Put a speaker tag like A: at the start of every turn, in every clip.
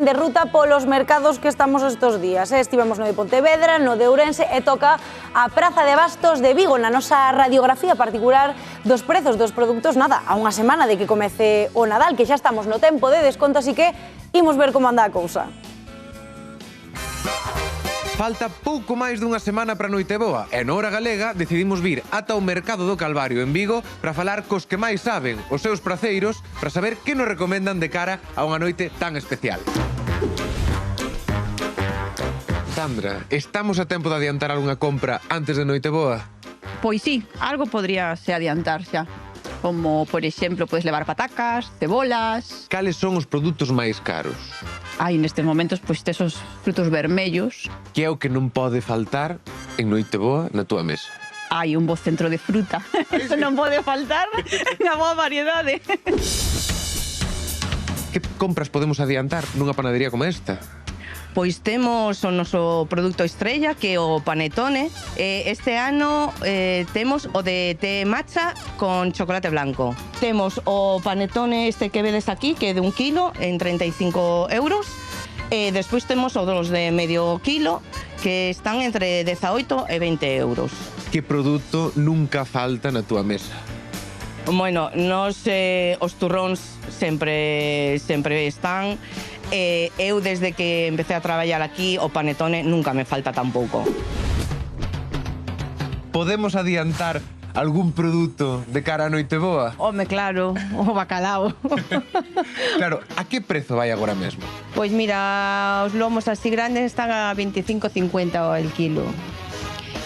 A: de ruta polos mercados que estamos estos días. Estivemos no de Pontevedra, no de Ourense e toca a Praza de Bastos de Vigo na nosa radiografía particular dos prezos dos produtos, nada, a unha semana de que comece o Nadal, que xa estamos no tempo de desconto, así que imos ver como anda a cousa.
B: Falta pouco máis dunha semana para Noiteboa e na Hora Galega decidimos vir ata o Mercado do Calvario en Vigo para falar cos que máis saben, os seus praceiros, para saber que nos recomendan de cara a unha noite tan especial. Sandra, estamos a tempo de adiantar algunha compra antes de Noiteboa?
C: Pois sí, algo podríase adiantar xa. Como, por exemplo, podes levar patacas, cebolas...
B: Cales son os produtos máis caros?
C: Nestes momentos, pois, tes os frutos vermellos.
B: Que é o que non pode faltar en Noiteboa na túa mesa?
C: Hai un bo centro de fruta. Eso non pode faltar na boa variedade.
B: Que compras podemos adiantar nunha panadería como esta?
C: Pois temos o noso produto estrella, que é o panetone. Este ano temos o de té matcha con chocolate blanco. Temos o panetone este que vedes aquí, que é de 1 kilo, en 35 euros. Despois temos o dos de medio kilo, que están entre 18 e 20 euros.
B: Que produto nunca falta na túa mesa?
C: Bueno, os turróns sempre están. Eu, desde que empecé a traballar aquí, o panetone nunca me falta tampouco.
B: Podemos adiantar algún produto de cara a Noiteboa?
C: Home, claro, o bacalao.
B: Claro, a que prezo vai agora mesmo?
C: Pois mira, os lomos así grandes están a 25,50 el kilo.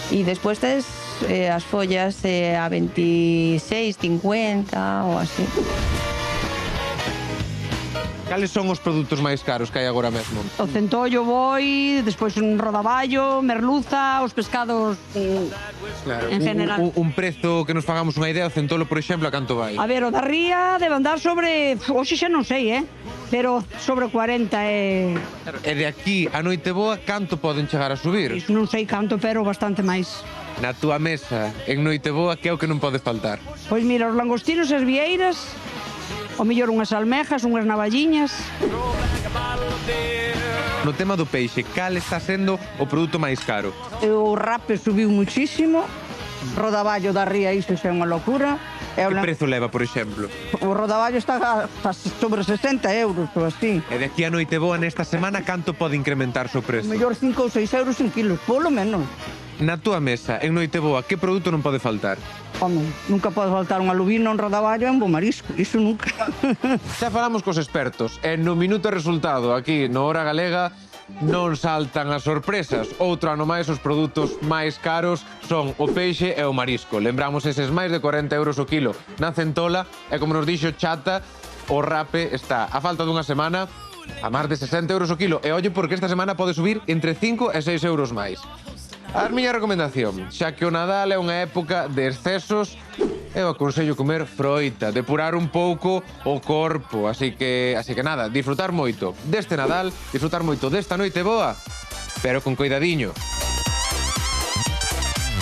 C: E despois tes as follas a 26,50 ou así.
B: Cales son os produtos máis caros que hai agora mesmo?
D: O centollo, boi, despois un rodaballo, merluza, os pescados
B: Claro,
D: en general.
B: Un prezo que nos fagamos unha idea, o centolo, por exemplo, a canto vai?
D: A ver, o da ría debe andar sobre... Hoxe xa non sei, pero sobre 40 e...
B: E de aquí a Noiteboa, canto poden chegar a subir?
D: Iso non sei canto, pero bastante máis.
B: Na túa mesa, en Noiteboa, que é o que non pode faltar?
D: Pois mira, os langostinos e as vieiras, o mellor unhas almejas, unhas navalliñas.
B: No tema do peixe, cal está sendo o produto máis caro?
D: O rape subiu muchísimo, rodaballo da ría, iso xa é unha locura.
B: Que prezo leva, por exemplo?
D: O rodaballo está sobre 60 euros ou así.
B: E de aquí a Noiteboa nesta semana, canto pode incrementarse o
D: O
B: prezo?
D: mellor 5 ou 6 euros en kilos, polo menos.
B: Na túa mesa, en Noiteboa, que produto non pode faltar?
D: Home, nunca pode faltar un alubino, un rodaballo e un bo marisco, iso nunca.
B: Xa falamos cos expertos, e no minuto resultado, aquí no Hora Galega, non saltan as sorpresas. Outro ano máis, os produtos máis caros son o peixe e o marisco. Lembramos eses máis de 40 euros o kilo na centola, e como nos dixo Chata, o rape está a falta dunha semana a máis de 60 euros o kilo. E ollo porque esta semana pode subir entre 5 e 6 euros máis. A miña recomendación, xa que o Nadal é unha época de excesos, eu aconsello comer froita, depurar un pouco o corpo, así que nada, disfrutar moito deste Nadal, disfrutar moito desta Noiteboa, pero con coidadiño.